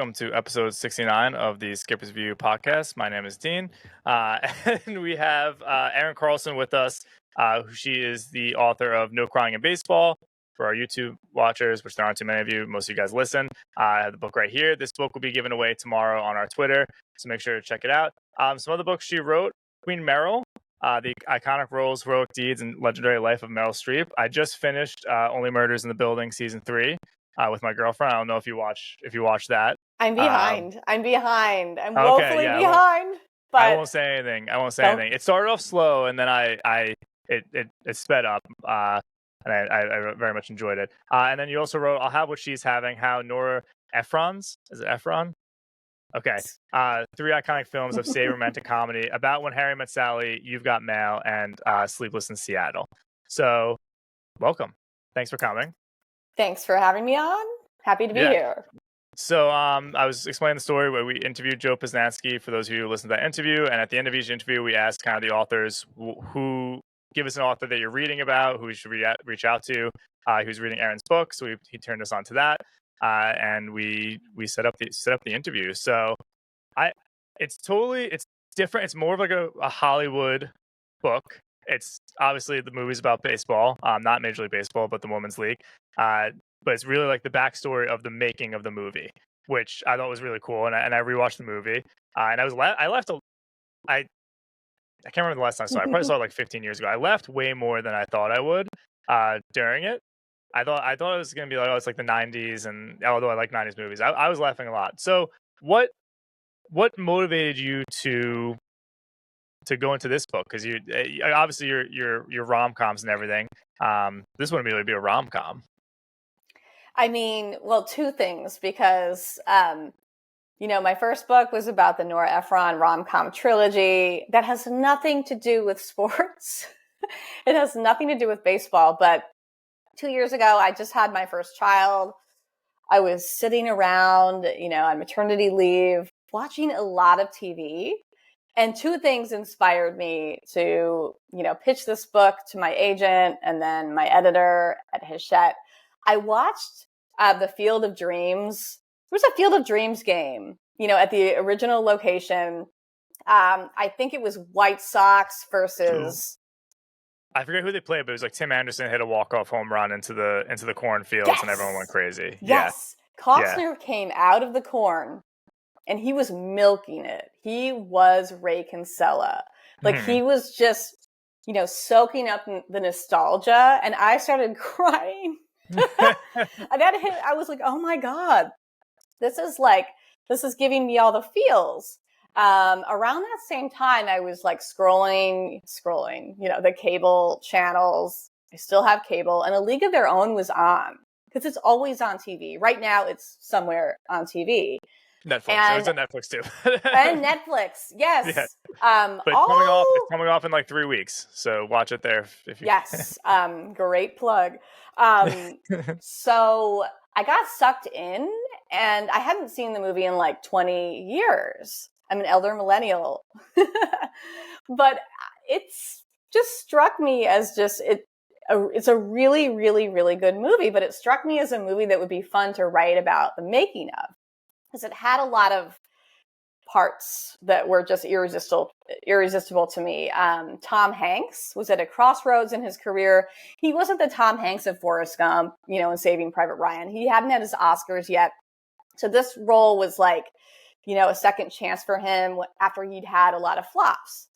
welcome to episode 69 of the Skipper's View podcast. My name is Dean, and we have Erin Carlson with us. She is the author of No Crying in Baseball. For our YouTube watchers, which there aren't too many of you, most of you guys listen, I have the book right here. This book will be given away tomorrow on our Twitter, so make sure to check it out. Some other books she wrote, Queen Meryl, the iconic roles, heroic deeds, and legendary life of Meryl Streep. I just finished Only Murders in the Building season 3 with my girlfriend. I don't know if you watch that. I'm behind. I'm okay, woefully behind. But I won't say anything. Anything. It started off slow, and then it sped up. And I very much enjoyed it. And then you also wrote, I'll Have What She's Having, how Nora Ephron's, is it Ephron? Okay. 3 iconic films of savor romantic comedy, About When Harry Met Sally, You've Got Mail, and Sleepless in Seattle. So, welcome. Thanks for coming. Thanks for having me on. Happy to be here. So I was explaining the story where we interviewed Joe Posnanski, for those of you who listened to that interview. And at the end of each interview, we asked kind of the authors who give us an author that you're reading about, who you should reach out to, who's reading Erin's book. So he turned us on to that, and we set up the interview. So it's different. It's more of like a Hollywood book. It's obviously the movie's about baseball, not Major League Baseball, but the Women's League. But it's really like the backstory of the making of the movie, which I thought was really cool. And I rewatched the movie, and I can't remember the last time I saw it. I probably saw it like 15 years ago. I left way more than I thought I would during it. I thought it was going to be like, it's like the 90s, and although I like 90s movies, I was laughing a lot. So what motivated you to go into this book? Because you obviously your rom-coms and everything. This wouldn't really be a rom-com. I mean, well, 2 things, because my first book was about the Nora Ephron rom-com trilogy. That has nothing to do with sports. It has nothing to do with baseball. But 2 years ago, I just had my first child. I was sitting around, on maternity leave, watching a lot of TV. And 2 things inspired me to, pitch this book to my agent and then my editor at Hachette. I watched the Field of Dreams. There was a Field of Dreams game, at the original location. I think it was White Sox versus. I forget who they played, but it was like Tim Anderson hit a walk-off home run into the cornfields, and everyone went crazy. Yes, Costner came out of the corn, and he was milking it. He was Ray Kinsella. Like he was just, soaking up the nostalgia, and I started crying. I was like, oh my God, this is giving me all the feels. Around that same time, I was like scrolling, the cable channels. I still have cable, and A League of Their Own was on, because it's always on TV. Right now, it's somewhere on TV. Netflix. It's on Netflix too. And Netflix, yes. Yeah. But it's coming off in like 3 weeks, so watch it there if you. Yes. Great plug. So I got sucked in, and I hadn't seen the movie in like 20 years. I'm an elder millennial, but it's just struck me as it's a really, really, really good movie, but it struck me as a movie that would be fun to write about the making of, because it had a lot of parts that were just irresistible to me. Tom Hanks was at a crossroads in his career. He wasn't the Tom Hanks of Forrest Gump, and Saving Private Ryan. He hadn't had his Oscars yet. So this role was like, a second chance for him after he'd had a lot of flops.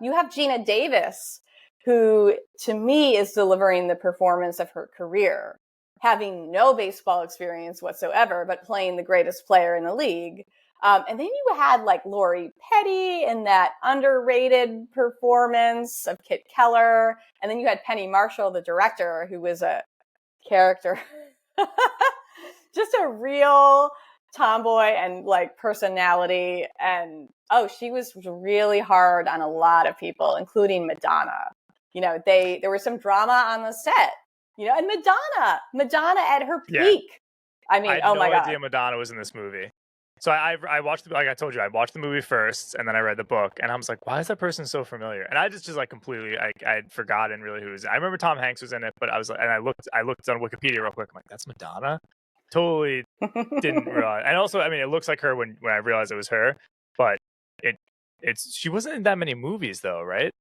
You have Gina Davis, who to me is delivering the performance of her career, having no baseball experience whatsoever, but playing the greatest player in the league. And then you had like Lori Petty in that underrated performance of Kit Keller. And then you had Penny Marshall, the director, who was a character, just a real tomboy and like personality. And she was really hard on a lot of people, including Madonna. There was some drama on the set, and Madonna at her peak. Yeah. I mean, oh my God. I had no God. idea Madonna was in this movie. So I watched, like I told you, I watched the movie first, and then I read the book, and I was like, why is that person so familiar? And I just like completely, I'd forgotten really who was. I remember Tom Hanks was in it, but I was like, and I looked on Wikipedia real quick. I'm like, that's Madonna. totally didn't realize. And also, I mean, it looks like her when I realized it was her, but she wasn't in that many movies though, right?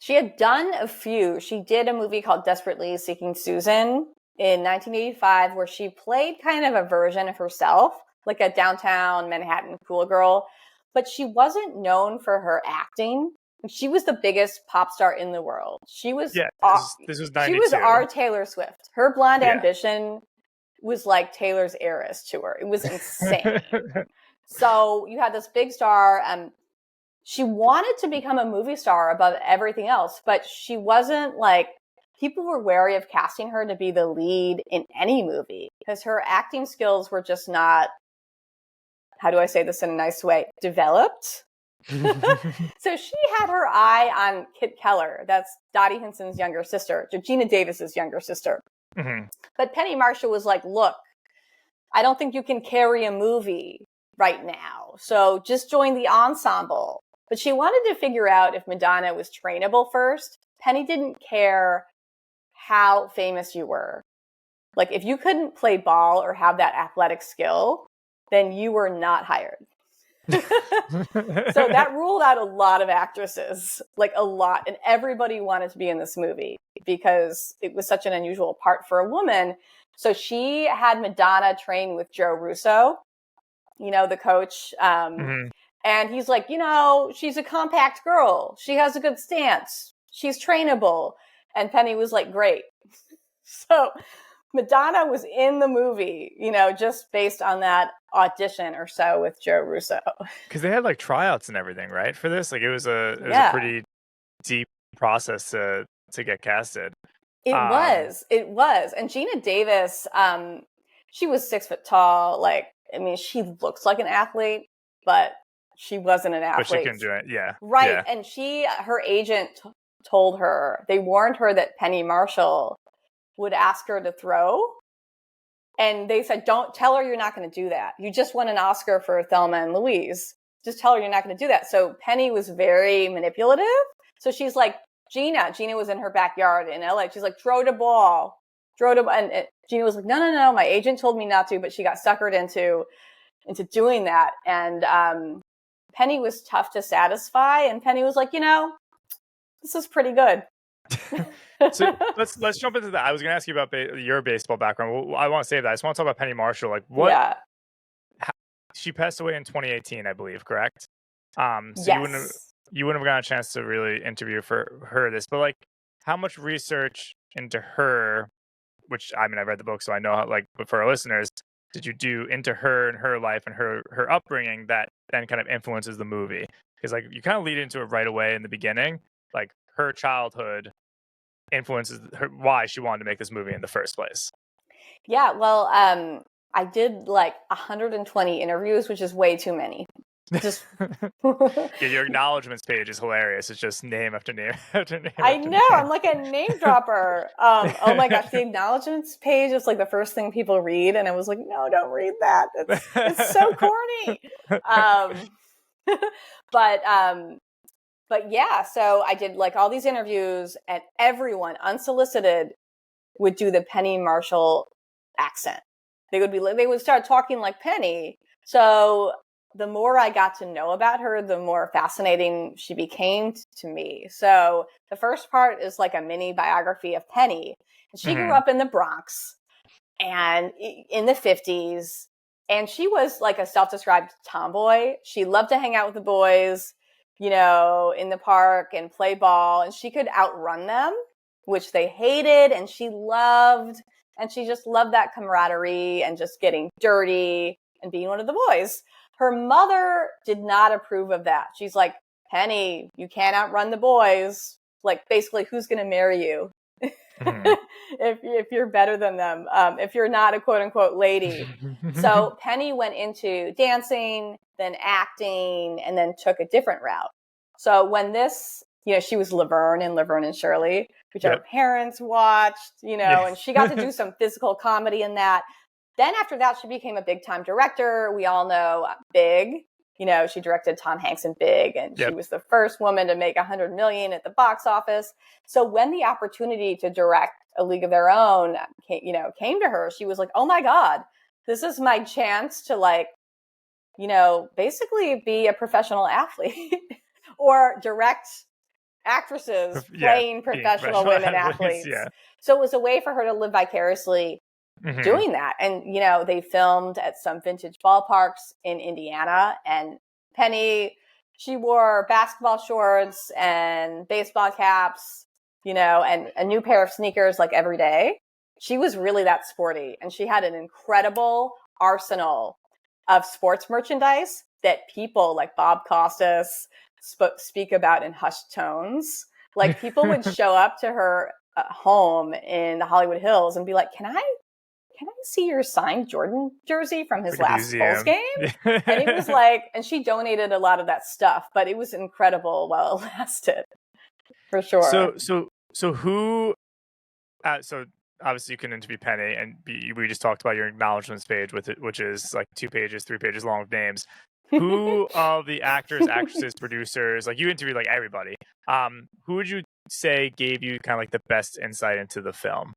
She had done a few. She did a movie called Desperately Seeking Susan in 1985 where she played kind of a version of herself, like a downtown Manhattan cool girl, but she wasn't known for her acting. She was the biggest pop star in the world. She was this was 92. She was our Taylor Swift. Her Blonde Yeah. Ambition was like Taylor's Eras tour. It was insane. So you had this big star, and she wanted to become a movie star above everything else, but she wasn't like, people were wary of casting her to be the lead in any movie because her acting skills were just not, how do I say this in a nice way, developed. So she had her eye on Kit Keller. That's Dottie Hinson's younger sister, Georgina Davis's younger sister. Mm-hmm. But Penny Marshall was like, look, I don't think you can carry a movie right now. So just join the ensemble. But she wanted to figure out if Madonna was trainable first. Penny didn't care how famous you were. Like, if you couldn't play ball or have that athletic skill, then you were not hired. So that ruled out a lot of actresses, like a lot. And everybody wanted to be in this movie because it was such an unusual part for a woman. So she had Madonna train with Joe Russo, the coach. Mm-hmm. And he's like, she's a compact girl. She has a good stance. She's trainable. And Penny was like, great. So Madonna was in the movie, just based on that audition or so with Joe Russo. Because they had like tryouts and everything, right? For this, like it was a pretty deep process to get casted. It was. And Gina Davis, she was 6 foot tall. Like, I mean, she looks like an athlete, but she wasn't an athlete. But she couldn't do it. Yeah. Right. Yeah. And her agent told her, they warned her that Penny Marshall would ask her to throw. And they said, don't tell her you're not going to do that. You just won an Oscar for Thelma and Louise. Just tell her you're not going to do that. So Penny was very manipulative. So she's like, Gina was in her backyard in LA. She's like, throw the ball. And Gina was like, no. My agent told me not to, but she got suckered into doing that. And Penny was tough to satisfy. And Penny was like, this is pretty good. So let's jump into that. I was going to ask you about your baseball background. Well, I want to save that. I just want to talk about Penny Marshall. Like what? Yeah. She passed away in 2018, I believe. Correct. So yes. You wouldn't have gotten a chance to really interview for her this, but like, how much research into her? Which I mean, I read the book, so I know how. Like, but for our listeners, did you do into her and her life and her upbringing that then kind of influences the movie? Because like you kind of lead into it right away in the beginning, like her childhood influences why she wanted to make this movie in the first place. Yeah, well, I did like 120 interviews, which is way too many. Just yeah, your acknowledgements page is hilarious. It's just name after name after name. I know. I'm like a name dropper. Oh my gosh, the acknowledgements page is like the first thing people read, and I was like, no, don't read that. It's so corny. But yeah, so I did like all these interviews, and everyone, unsolicited, would do the Penny Marshall accent. They would start talking like Penny. So the more I got to know about her, the more fascinating she became to me. So the first part is like a mini biography of Penny. She grew up in the Bronx and in the 50s, and she was like a self-described tomboy. She loved to hang out with the boys, in the park and play ball, and she could outrun them, which they hated, and she loved. And she just loved that camaraderie and just getting dirty and being one of the boys. Her mother did not approve of that. She's like, Penny, you can't outrun the boys. Like, basically, who's going to marry you if you're better than them, if you're not a quote-unquote lady. So Penny went into dancing, then acting, and then took a different route. So when this, she was Laverne in Laverne and Shirley, which our parents watched, and she got to do some physical comedy in that. Then after that, she became a big-time director. We all know Big. She directed Tom Hanks in Big, and she was the first woman to make $100 million at the box office. So when the opportunity to direct A League of Their Own came to her, she was like, oh my God, this is my chance to like, basically be a professional athlete or direct actresses playing professional women athletes. Yeah. So it was a way for her to live vicariously doing that. And, they filmed at some vintage ballparks in Indiana, and Penny, she wore basketball shorts and baseball caps, and a new pair of sneakers like every day. She was really that sporty, and she had an incredible arsenal of sports merchandise that people like Bob Costas speak about in hushed tones. Like people would show up to her home in the Hollywood Hills and be like, can I see your signed Jordan jersey from his last Bulls game? And it was like, and she donated a lot of that stuff, but it was incredible while it lasted, for sure. So who, so obviously you can interview Penny, and we just talked about your acknowledgements page with it, which is like 2 pages, 3 pages long of names. Who of the actors, actresses, producers, like you interviewed like everybody, who would you say gave you kind of like the best insight into the film?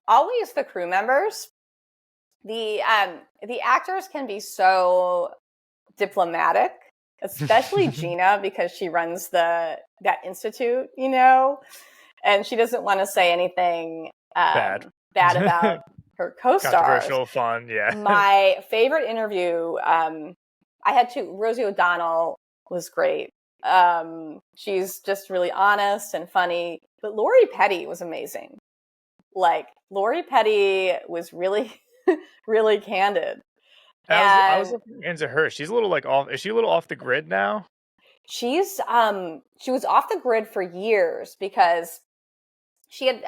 Always the crew members. The actors can be so diplomatic, especially Gina, because she runs that institute, and she doesn't want to say anything bad about her co-stars. Controversial, fun, yeah. My favorite interview, I had to. Rosie O'Donnell was great. She's just really honest and funny. But Lori Petty was amazing. Like, Lori Petty was really, really candid. I was looking into her. She's a little like off. Is she a little off the grid now? She was off the grid for years because she had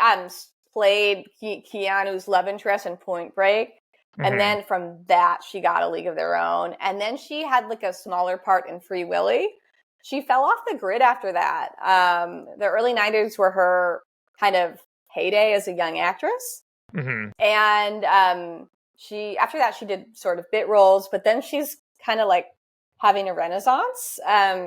played Keanu's love interest in Point Break. And then from that, she got A League of Their Own. And then she had like a smaller part in Free Willy. She fell off the grid after that. The early 90s were her kind of heyday as a young actress. And after that, she did sort of bit roles, but then she's kind of like having a renaissance.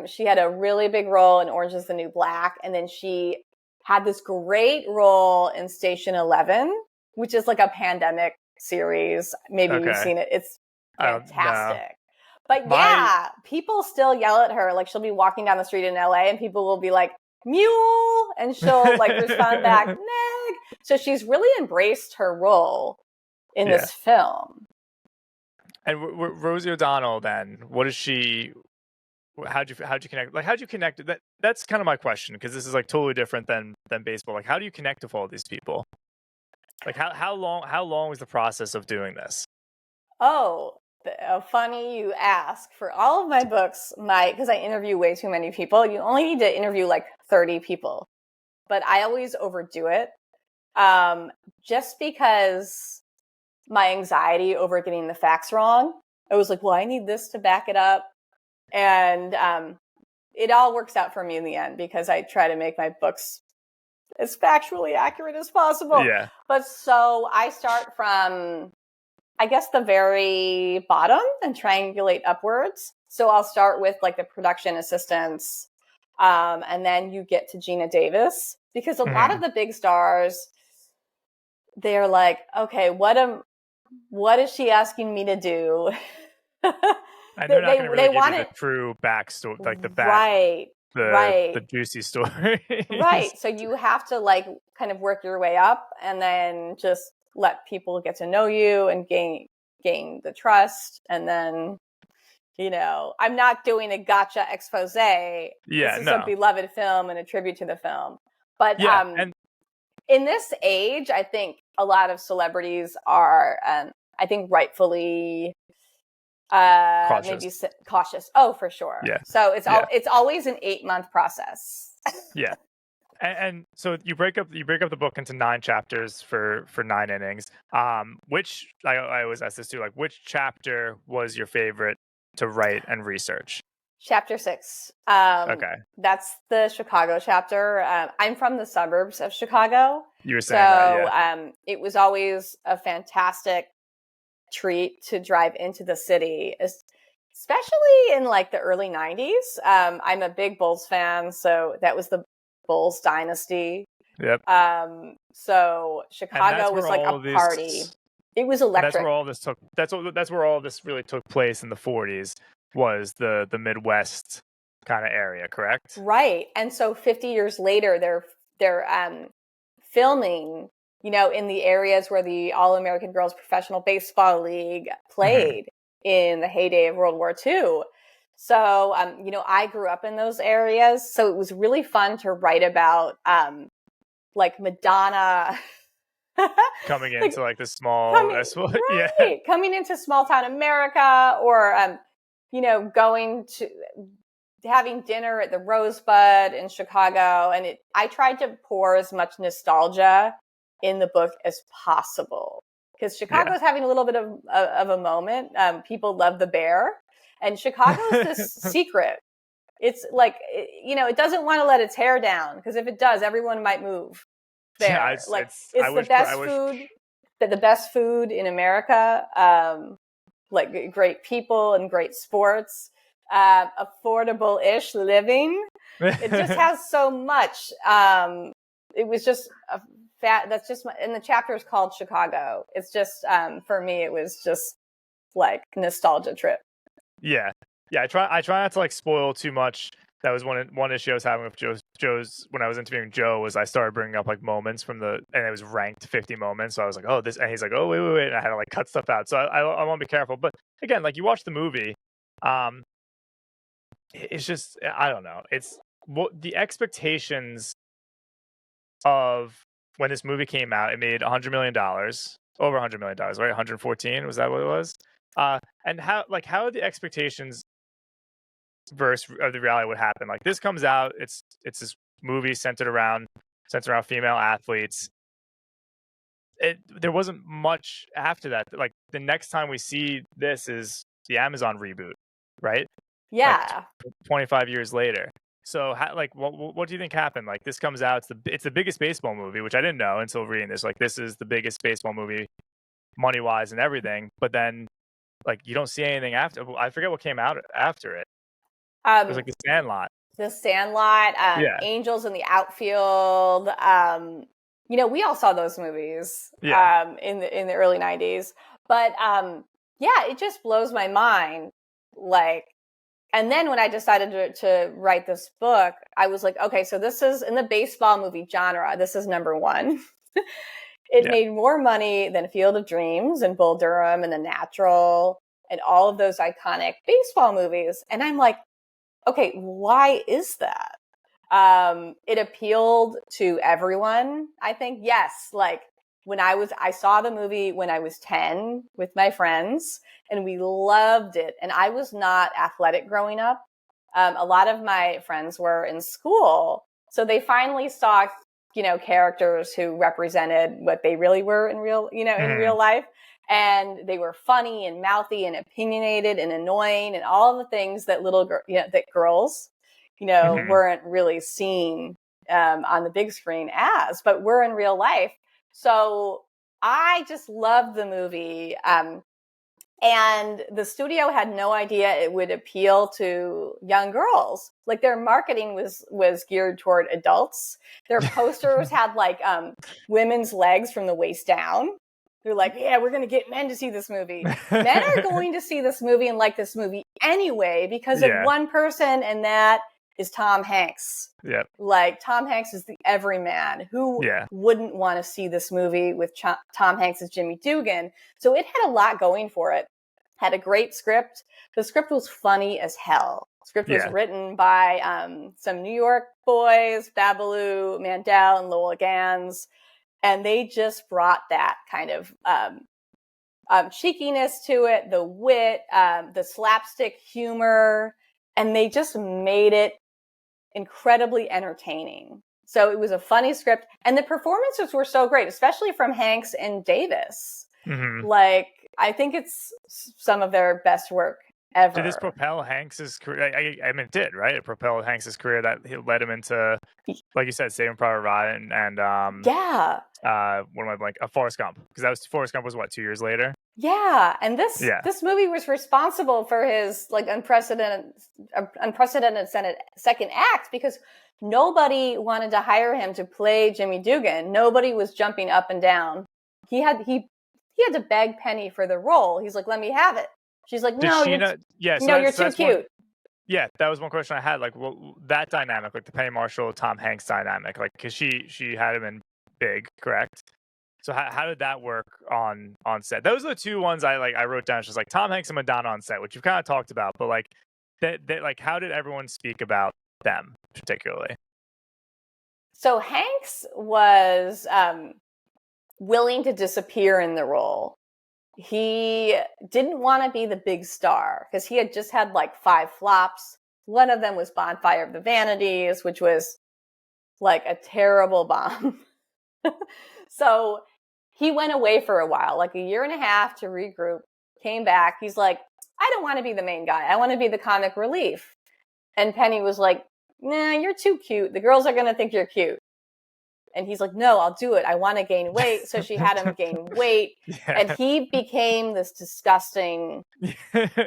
She had a really big role in Orange is the New Black. And then she had this great role in Station 11, which is like a pandemic series. Maybe you've seen it. It's fantastic. But people still yell at her. Like, she'll be walking down the street in LA and people will be like, mule, and she'll like respond back, neg. So she's really embraced her role in this film. And Rosie O'Donnell, then, what is she? How'd you connect? Like, how'd you connect? That's kind of my question, because this is like totally different than baseball. Like, how do you connect with all these people? Like, how long was the process of doing this? Oh, funny you ask. For all of my books, because I interview way too many people, you only need to interview like 30 people. But I always overdo it, just because my anxiety over getting the facts wrong. I was like, well, I need this to back it up. And it all works out for me in the end, because I try to make my books as factually accurate as possible. Yeah. But so I start from, I guess, the very bottom and triangulate upwards. So I'll start with like the production assistants, and then you get to Gina Davis, because a lot of the big stars, they're like, okay, what is she asking me to do? And they're not going to really give you the true backstory, like the back, the juicy story. Right. So you have to like kind of work your way up, and then just let people get to know you and gain the trust. And then, I'm not doing a gotcha expose. Yeah, this is a beloved film and a tribute to the film. But in this age, I think a lot of celebrities are, I think, rightfully cautious. Maybe cautious. Oh, for sure. Yeah. So it's always an 8-month process. Yeah. And so you break up the book into 9 chapters for 9 innings. Which I always ask this too, like, which chapter was your favorite to write and research? Chapter 6. Okay. That's the Chicago chapter. I'm from the suburbs of Chicago. You were saying that, yeah. It was always a fantastic treat to drive into the city, especially in like the early 90s. I'm a big Bulls fan, so that was the Bulls dynasty. Yep. So And that's Chicago was where like all a of this, party. It was and that's electric. where all this took. That's where all this really took place in the 40s. Was the Midwest kind of area, correct? Right. And so 50 years later, they're filming, in the areas where the All-American Girls Professional Baseball League played in the heyday of World War II. So, I grew up in those areas. So it was really fun to write about, like Madonna. Coming like into like the small, coming, yeah, right, coming into small town America, or, going to having dinner at the Rosebud in Chicago. And I tried to pour as much nostalgia in the book as possible, because Chicago is having a little bit of a moment. People love the bear, and Chicago is this secret. It's like, it doesn't want to let its hair down, because if it does, everyone might move there. yeah. Like, I it's the wish, best food, the best food in America. Like great people and great sports, affordable-ish living. It just has so much. It was just that's just and the chapter is called Chicago. It's just, for me, it was just like nostalgia trip. Yeah. I try not to like spoil too much. That was one issue I was having with Joe's when I was interviewing Joe, was I started bringing up like moments and it was ranked 50 moments. So I was like, oh, this, and he's like, oh, wait, and I had to like cut stuff out. So I want to be careful. But again, like, you watch the movie, it's just, I don't know. It's what the expectations of when this movie came out. It made $100 million, over $100 million, right? 114, was that what it was? And how are the expectations versus of the reality would happen? Like, this comes out, it's this movie centered around female athletes. There wasn't much after that. Like, the next time we see this is the Amazon reboot, right? Yeah. Like 25 years later. So what do you think happened? Like, this comes out, it's the biggest baseball movie, which I didn't know until reading this. Like, this is the biggest baseball movie money wise and everything. But then, like, you don't see anything after. I forget what came out after it. It was like The Sandlot. The Sandlot, Yeah. Angels in the Outfield. We all saw those movies, Yeah. in the early 90s. But yeah, it just blows my mind. Like, and then when I decided to write this book, I was like, okay, so this is in the baseball movie genre. This is number one. It made more money than Field of Dreams and Bull Durham and The Natural and all of those iconic baseball movies. And I'm like, okay, why is that? It appealed to everyone, I think. Yes, like, I saw the movie when I was 10 with my friends, and we loved it. And I was not athletic growing up. A lot of my friends were in school, so they finally saw, characters who represented what they really were in real life. And they were funny and mouthy and opinionated and annoying and all the things that that girls, weren't really seen on the big screen but were in real life. So I just loved the movie. And the studio had no idea it would appeal to young girls. Like, their marketing was geared toward adults. Their posters had like women's legs from the waist down. They're like, yeah, we're going to get men to see this movie. Men are going to see this movie and like this movie anyway because of one person, and that is Tom Hanks. Yep. Like, Tom Hanks is the everyman. Who wouldn't want to see this movie with Tom Hanks as Jimmy Dugan? So it had a lot going for it. Had a great script. The script was funny as hell. The script was written by some New York boys, Babalu Mandel and Lowell Gans. And they just brought that kind of cheekiness to it, the wit, the slapstick humor, and they just made it incredibly entertaining. So it was a funny script, and the performances were so great, especially from Hanks and Davis. Mm-hmm. Like, I think it's some of their best work ever. Did this propel Hanks's career? I mean, it did, right? It propelled Hanks's career, that led him into, like you said, Saving Private Ryan and what am I like? Forrest Gump, because Forrest Gump was what, 2 years later? Yeah, and Yeah. this movie was responsible for his like unprecedented second act, because nobody wanted to hire him to play Jimmy Dugan. Nobody was jumping up and down. He had to beg Penny for the role. He's like, "Let me have it." She's like, Did "No, she not? Yeah. So you're too that's one. cute." Yeah, that was one question I had. Like, well, that dynamic, like the Penny Marshall Tom Hanks dynamic, like, because she had him in Big, correct? So how did that work on set? Those are the two ones I wrote down. It's just like Tom Hanks and Madonna on set, which you've kind of talked about, but like that like how did everyone speak about them particularly? So Hanks was willing to disappear in the role. He didn't want to be the big star because he had just had like 5 flops. One of them was Bonfire of the Vanities, which was like a terrible bomb. So he went away for a while, like a year and a half, to regroup, came back. He's like, I don't want to be the main guy. I want to be the comic relief. And Penny was like, nah, you're too cute. The girls are going to think you're cute. And he's like, no, I'll do it. I want to gain weight. So she had him gain weight. Yeah. And he became this disgusting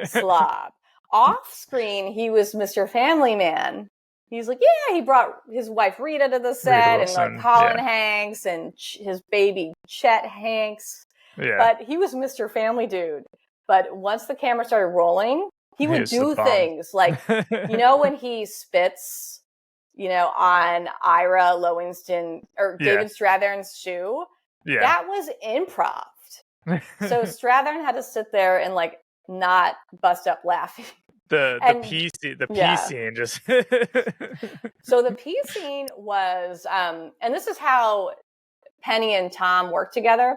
slob. Off screen, he was Mr. Family Man. He's like, yeah, he brought his wife Rita to the set, and like Colin Hanks and his baby Chet Hanks. Yeah. But he was Mr. Family Dude. But once the camera started rolling, he would do things like, you know, when he spits, you know, on Ira Lowenstein or David Strathairn's shoe, that was improv. So Strathairn had to sit there and like not bust up laughing. The pee scene just So the pee scene was and this is how Penny and Tom worked together.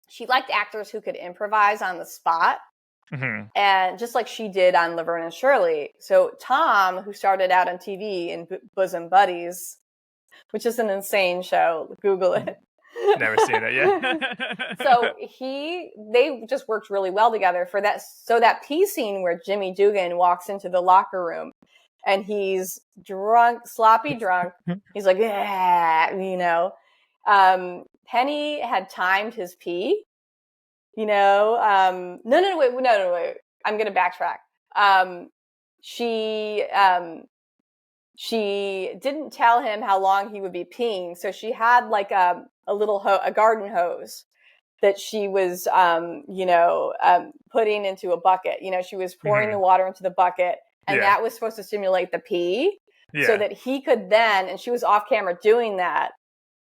She liked actors who could improvise on the spot. Mm-hmm. And just like she did on Laverne and Shirley. So Tom, who started out on TV in Bosom Buddies, which is an insane show, Google it. Never seen it yet. So they just worked really well together for that. So that pee scene where Jimmy Dugan walks into the locker room and he's drunk, sloppy drunk. He's like, yeah, you know. Penny had timed his pee. You know, wait. I'm going to backtrack. She didn't tell him how long he would be peeing. So she had like a garden hose that she was, putting into a bucket. You know, she was pouring the water into the bucket, and that was supposed to stimulate the pee so that he could then, and she was off camera doing that.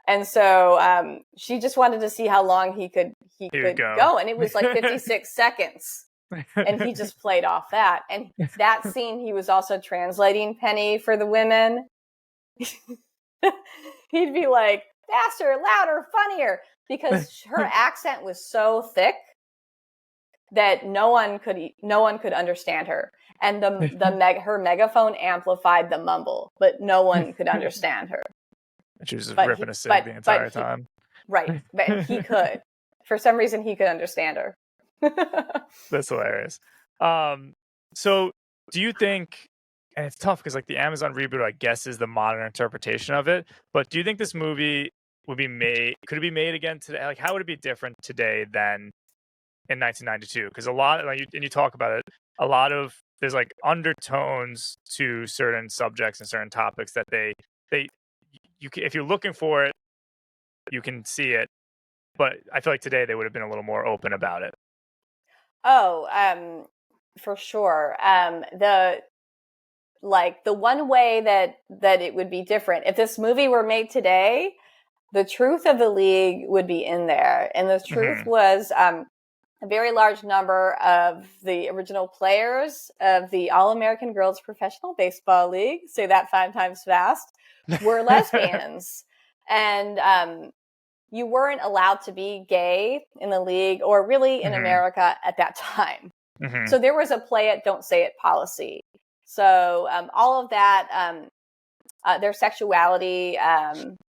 And so she just wanted to see how long he could go. And it was like 56 seconds. And he just played off that. And that scene, he was also translating Penny for the women. He'd be like, faster, louder, funnier. Because her accent was so thick that no one could understand her. And her megaphone amplified the mumble, but no one could understand her. She was just ripping a cig the entire time. Right. But he could. For some reason, he could understand her. That's hilarious. So do you think, and it's tough because like the Amazon reboot, I guess, is the modern interpretation of it, but do you think this movie could it be made again today? Like, how would it be different today than in 1992? Because a lot, and you talk about it, there's like undertones to certain subjects and certain topics that if you're looking for it, you can see it. But I feel like today they would have been a little more open about it. Oh, for sure. The one way that it would be different, if this movie were made today, the truth of the league would be in there. And the truth was a very large number of the original players of the All-American Girls Professional Baseball League, say that 5 times fast, were lesbians. And you weren't allowed to be gay in the league or really in America at that time. So there was a play it, don't say it policy. So all of that, their sexuality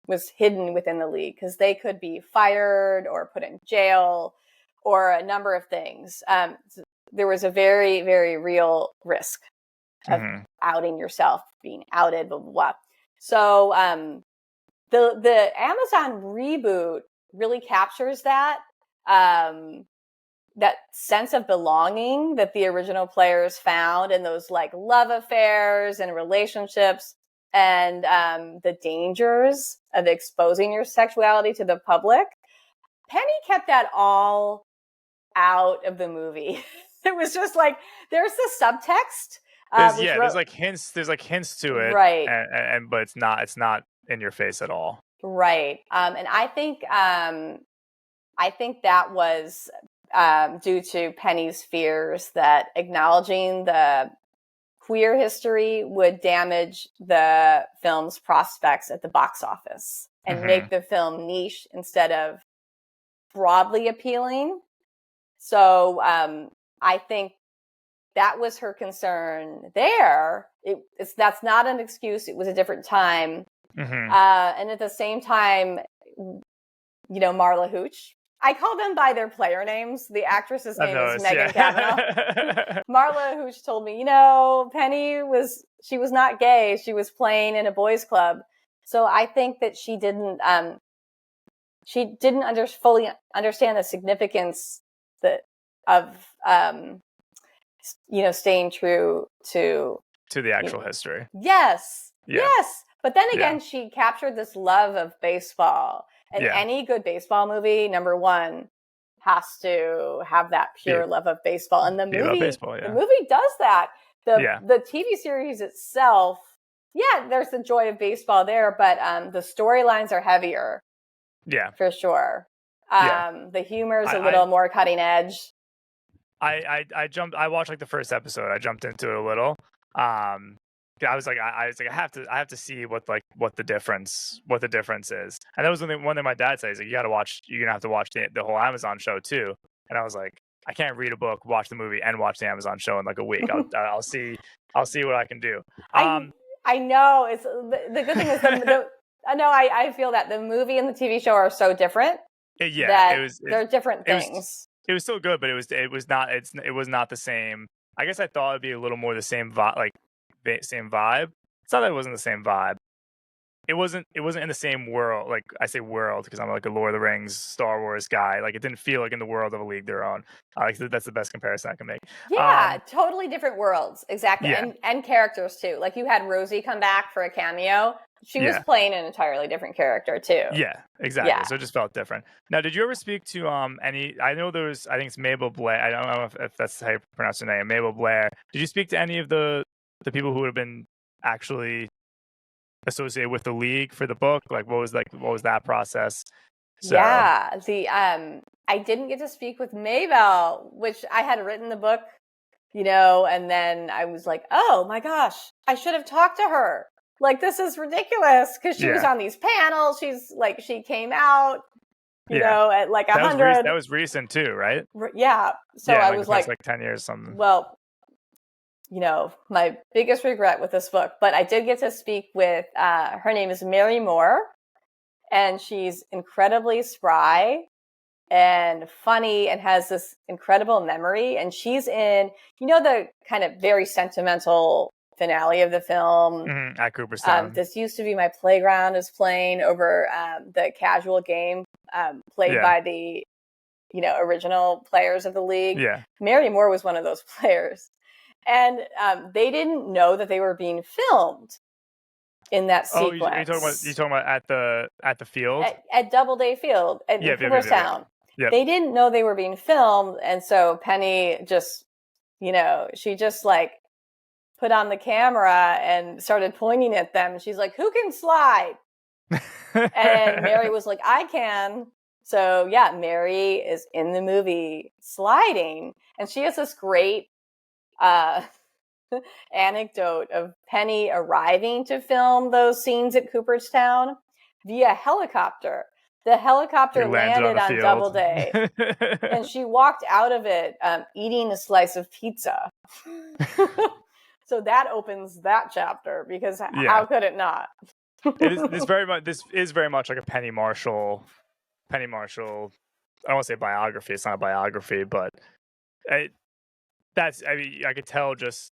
was hidden within the league because they could be fired or put in jail or a number of things. There was a very, very real risk of outing yourself, being outed, blah, blah, blah. So the Amazon reboot really captures that. that sense of belonging that the original players found in those like love affairs and relationships, and the dangers of exposing your sexuality to the public. Penny kept that all out of the movie. It was just like, there's the subtext. There's like hints to it, right, and but it's not in your face at all. Right. And I think that was due to Penny's fears that acknowledging the queer history would damage the film's prospects at the box office and make the film niche instead of broadly appealing. So I think that was her concern there. That's not an excuse. It was a different time. And at the same time, Marla Hooch. I call them by their player names. The actress's name is Megan Cavanaugh. Marla Hooch told me, Penny was not gay. She was playing in a boys' club. So I think that she didn't fully understand the significance of staying true to the actual history. Yes. But then again, she captured this love of baseball. And any good baseball movie, number one, has to have that pure love of baseball. And the movie does that. The TV series itself, there's the joy of baseball there, but the storylines are heavier. Yeah, for sure. The humor is a little more cutting edge. I watched like the first episode. I jumped into it a little. I was like, I have to see what the difference is. And that was one thing my dad said. He's like, you're gonna have to watch the whole Amazon show too. And I was like, I can't read a book, watch the movie, and watch the Amazon show in like a week. I'll see what I can do. I know. It's the good thing is I feel that the movie and the TV show are so different. They're different things. It was still good, but it was not the same. I guess I thought it'd be a little more the same vibe, same vibe. It's not that it wasn't the same vibe. It wasn't in the same world. Like, I say world because I'm like a Lord of the Rings, Star Wars guy. Like, it didn't feel like in the world of A League Their Own. That's the best comparison I can make. Yeah, totally different worlds. Exactly. Yeah. And characters too. Like, you had Rosie come back for a cameo. She was playing an entirely different character too. Yeah, exactly. Yeah. So it just felt different. Now, did you ever speak to any? I know I think it's Mabel Blair. I don't know if that's how you pronounce her name. Mabel Blair. Did you speak to any of the people who would have been actually associated with the league for the book? Like, what was that process? So, yeah, I didn't get to speak with Mabel, which I had written the book, and then I was like, oh my gosh, I should have talked to her. Like, this is ridiculous, because she was on these panels. She came out, at like 100. That was recent too, right? Yeah. So I was like 10 years something. Well, my biggest regret with this book, but I did get to speak with, her name is Mary Moore, and she's incredibly spry and funny and has this incredible memory. And she's in, the kind of very sentimental finale of the film. At Cooperstown. This Used to Be My Playground is playing over the casual game played by the, original players of the league. Yeah. Mary Moore was one of those players. And they didn't know that they were being filmed in that sequence. Oh, you're talking about at the field? At Doubleday Field at Cooperstown. Yep. They didn't know they were being filmed, and so Penny just, she just like put on the camera and started pointing at them. She's like, "Who can slide?" And Mary was like, "I can." So yeah, Mary is in the movie sliding, and she has this great anecdote of Penny arriving to film those scenes at Cooperstown via helicopter. The helicopter landed on Doubleday, and she walked out of it eating a slice of pizza. So that opens that chapter, because how could it not? This is very much like a Penny Marshall. I don't want to say biography. It's not a biography, but I could tell just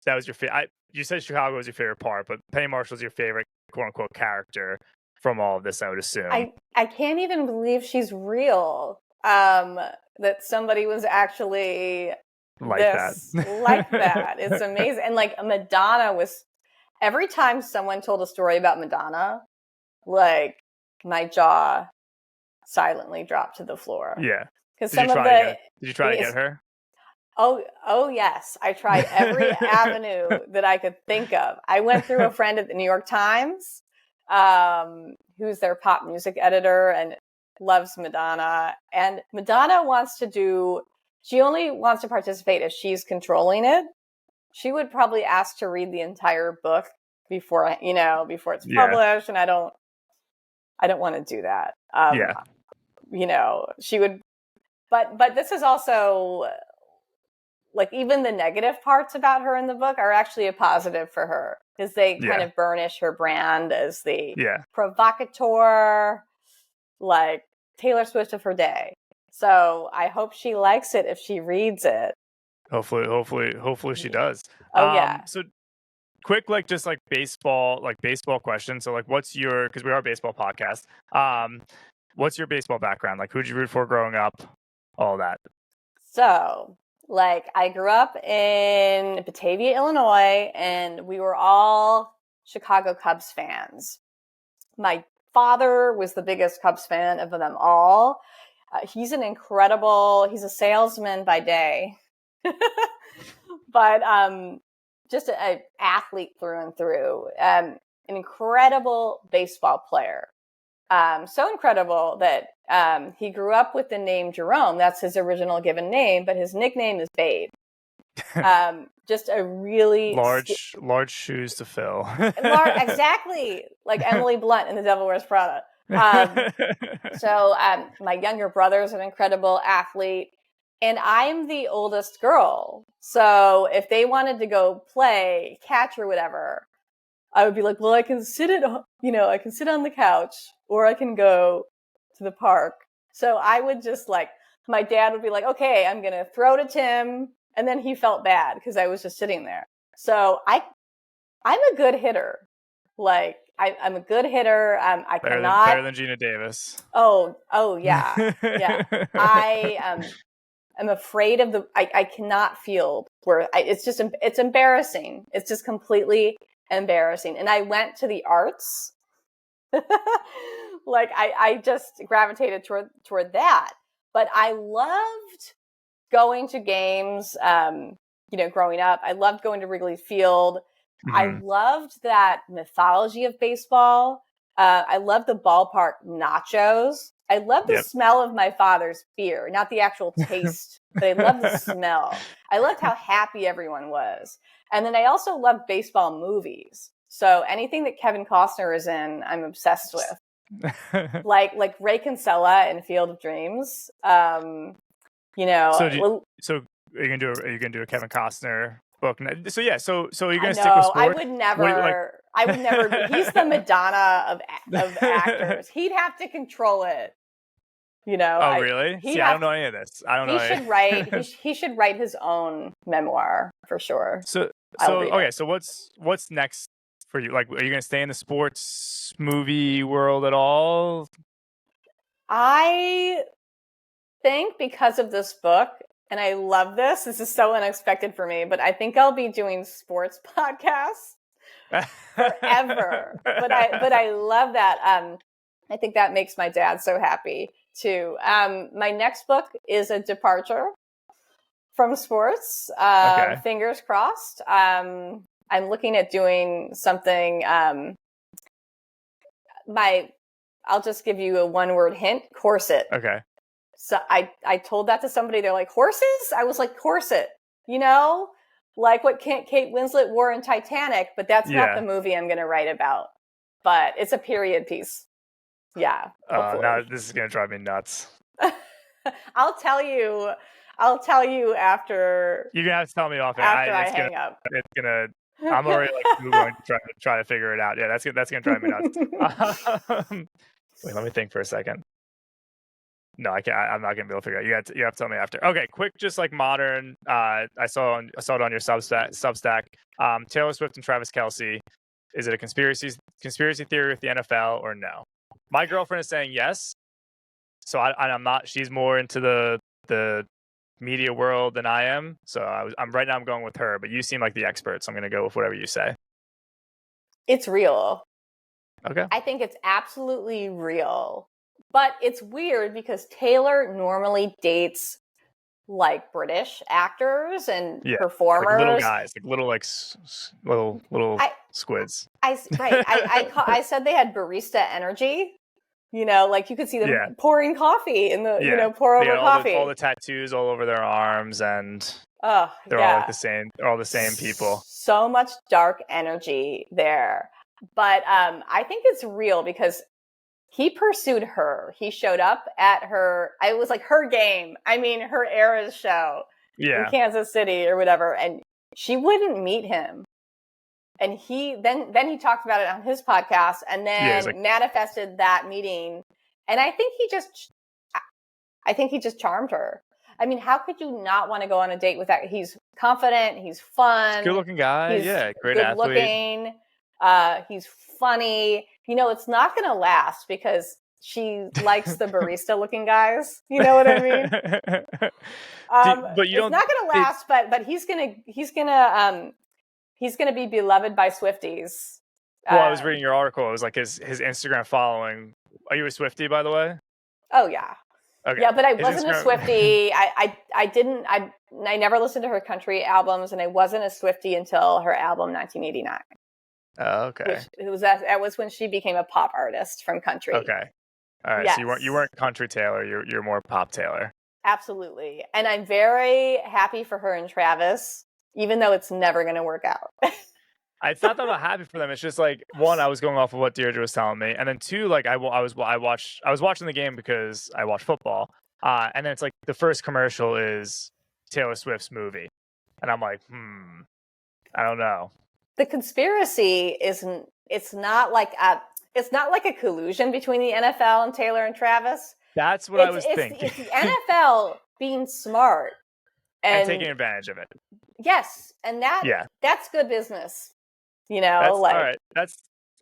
that was your favorite. You said Chicago was your favorite part, but Penny Marshall's your favorite quote unquote character from all of this, I would assume. I can't even believe she's real. that somebody was actually like this that. like that. It's amazing. And like Madonna was, every time someone told a story about Madonna, like my jaw silently dropped to the floor. Yeah. Because Did you try to get her? Oh yes, I tried every avenue that I could think of. I went through a friend at the New York Times, who's their pop music editor and loves Madonna. And Madonna she only wants to participate if she's controlling it. She would probably ask to read the entire book before it's published, and I don't want to do that. She would, but this is also like, even the negative parts about her in the book are actually a positive for her, because they kind of burnish her brand as the provocateur, like Taylor Swift of her day. So I hope she likes it if she reads it. Hopefully she does. Oh yeah. So quick, just baseball question. So because we are a baseball podcast. What's your baseball background? Like, who'd you root for growing up? All that. So, I grew up in Batavia, Illinois, and we were all Chicago Cubs fans. My father was the biggest Cubs fan of them all. He's a salesman by day, but just an athlete through and through. An incredible baseball player. So incredible that he grew up with the name Jerome. That's his original given name, but his nickname is Babe. Just a really large shoes to fill. Exactly, like Emily Blunt in The Devil Wears Prada. So my younger brother's an incredible athlete, and I'm the oldest girl. So if they wanted to go play catch or whatever, I would be like, well, I can sit on the couch, or I can go to the park. So I would just my dad would be like, okay, I'm going to throw to Tim. And then he felt bad because I was just sitting there. So I'm a good hitter. I'm a good hitter. Better than Gina Davis. Oh yeah. Yeah. I'm afraid of I cannot field it's embarrassing. It's just completely embarrassing. And I went to the arts. I just gravitated toward that. But I loved going to games, growing up. I loved going to Wrigley Field. Mm-hmm. I loved that mythology of baseball. I loved the ballpark nachos. I love the smell of my father's beer, not the actual taste, but I love the smell. I loved how happy everyone was. And then I also loved baseball movies. So anything that Kevin Costner is in, I'm obsessed with. like Ray Kinsella in Field of Dreams. So are you gonna do a Kevin Costner book? So you're gonna stick with sports? I would never. He's the Madonna of actors. He'd have to control it. Oh, really? I don't know any of this. I don't know. He should write his own memoir for sure. So what's next for you? Are you going to stay in the sports movie world at all? I think because of this book, and I love this is so unexpected for me, but I think I'll be doing sports podcasts forever. but I love that. I think that makes my dad so happy too. My next book is a departure from sports. Fingers crossed. I'm looking at doing something. I'll just give you a one-word hint: corset. Okay. So I told that to somebody. They're like, horses? I was like, corset. Like what Kate Winslet wore in Titanic, but that's not the movie I'm going to write about. But it's a period piece. Yeah. Now this is going to drive me nuts. I'll tell you after. You're going to have to tell me off after I hang up. It's going to. I'm already Googling to try to figure it out. Yeah, that's going to drive me nuts. Wait, let me think for a second. No, I can't. I'm not going to be able to figure it out. You have to tell me after. Okay, quick, just modern. I saw it on your Substack. Taylor Swift and Travis Kelce. Is it a conspiracy theory with the NFL or no? My girlfriend is saying yes. so I'm not. She's more into the media world than I am. So I'm right now. I'm going with her, but you seem like the expert, so I'm going to go with whatever you say. It's real. Okay. I think it's absolutely real. But it's weird because Taylor normally dates like British actors and performers, like little guys, like little squids. I said they had barista energy. Like you could see them pouring coffee in the pour over coffee. All the tattoos all over their arms, and they're all like the same. They're all the same people. So much dark energy there, but I think it's real because he pursued her. He showed up at her. It was like her game. I mean, her Era's show in Kansas City or whatever, and she wouldn't meet him. And he then he talked about it on his podcast, and then manifested that meeting. And I think he just charmed her. I mean, how could you not want to go on a date with that? He's confident. He's fun. Good-looking guy. He's great good athlete. Looking. He's funny. It's not going to last because she likes the barista-looking guys. You know what I mean? But it's not going to last. But he's gonna be beloved by Swifties. Well, I was reading your article. It was like his Instagram following. Are you a Swiftie, by the way? Oh yeah. Okay. Yeah, but I wasn't a Swiftie. I never listened to her country albums, and I wasn't a Swiftie until her album 1989. Oh, okay. That was when she became a pop artist from country. Okay. All right. Yes. So you weren't country Taylor. You're more pop Taylor. Absolutely, and I'm very happy for her and Travis, even though it's never going to work out. It's not that I'm not happy for them. It's just like, one, I was going off of what Deirdre was telling me, and then two, like I was watching the game because I watch football, and then it's like the first commercial is Taylor Swift's movie, and I'm like, I don't know. The conspiracy isn't. It's not like a collusion between the NFL and Taylor and Travis. That's what I was thinking. It's the NFL being smart and taking advantage of it. Yes, and that's good business. All right.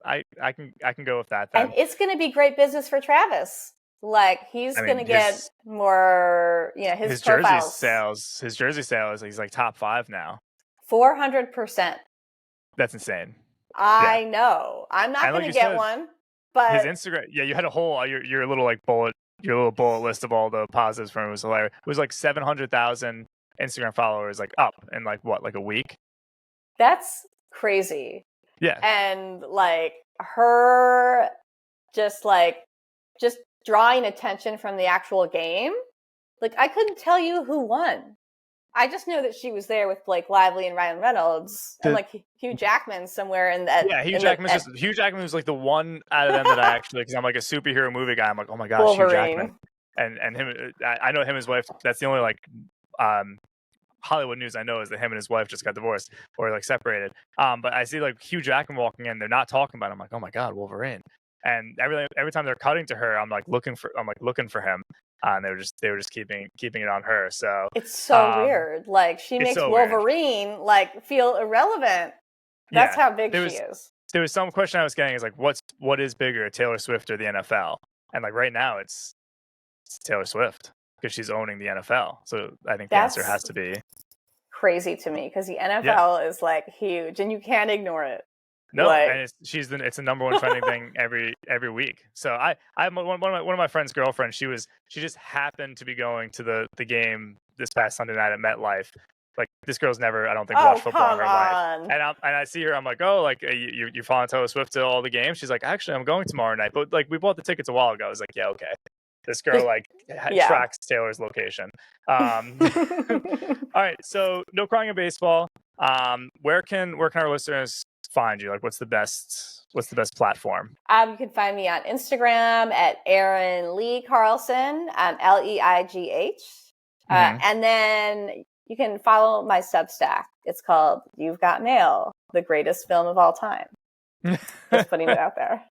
I can go with that then. And it's going to be great business for Travis. Like he's going to get more. His jersey sales. His jersey sales. He's like top 5 now. 400%. That's insane. I know. I'm not going to get one. But his Instagram. Yeah, you had a whole your little like bullet. Your little bullet list of all the positives from it was hilarious. It was like 700,000 Instagram followers, like up in like a week. That's crazy. Yeah. And like her just drawing attention from the actual game. Like I couldn't tell you who won. I just know that she was there with Blake Lively and Ryan Reynolds and like Hugh Jackman somewhere in that. Yeah, Hugh Jackman was like the one out of them that I actually, because I'm like a superhero movie guy. I'm like, oh my gosh, Wolverine. Hugh Jackman, and him. I know him and his wife. That's the only like Hollywood news I know is that him and his wife just got divorced or like separated. But I see like Hugh Jackman walking in. They're not talking about it. I'm like, oh my god, Wolverine. And every time they're cutting to her, I'm looking for him. And they were just keeping it on her. So it's so weird. Like she makes Wolverine like feel irrelevant. That's how big she is. There was some question I was getting is like, what is bigger, Taylor Swift or the NFL? And like right now, it's Taylor Swift because she's owning the NFL. So I think the answer has to be crazy to me because the NFL is like huge and you can't ignore it. No, and it's the number one trending thing every week. So I one of my friend's girlfriends. She just happened to be going to the game this past Sunday night at MetLife. Like this girl's never, I don't think, watched football in her life. And I see her. I'm like, oh, like you following Taylor Swift to all the games? She's like, actually, I'm going tomorrow night. But like we bought the tickets a while ago. I was like, yeah, okay. This girl like tracks Taylor's location. All right, so no crying in baseball. Where can our listeners find you? Like what's the best platform? You can find me on Instagram at Erin Lee Carlson, Leigh. And then you can follow my Substack. It's called You've Got Mail, the greatest film of all time. Just putting it out there.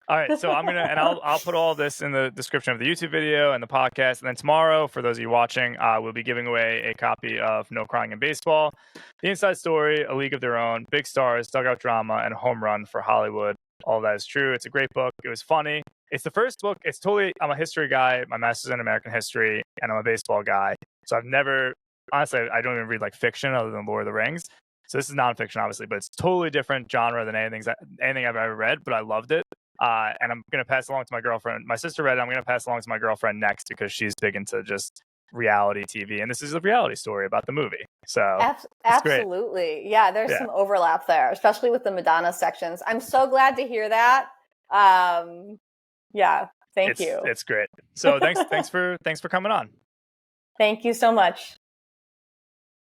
All right, so I'll put all this in the description of the YouTube video and the podcast. And then tomorrow, for those of you watching, we'll be giving away a copy of No Crying in Baseball, The Inside Story, A League of Their Own, Big Stars, Dugout Drama, and Home Run for Hollywood. all that is true. It's a great book. It was funny. It's the first book. It's totally, I'm a history guy. My master's in American history, and I'm a baseball guy. So I've never, honestly, I don't even read like fiction other than Lord of the Rings. So this is nonfiction, obviously, but it's totally different genre than anything I've ever read, but I loved it. And I'm going to pass along to my girlfriend. My sister read it. I'm going to pass along to my girlfriend next because she's big into just reality TV. And this is a reality story about the movie. So absolutely. Great. Yeah, there's some overlap there, especially with the Madonna sections. I'm so glad to hear that. Yeah, thank you. It's great. So thanks for coming on. Thank you so much.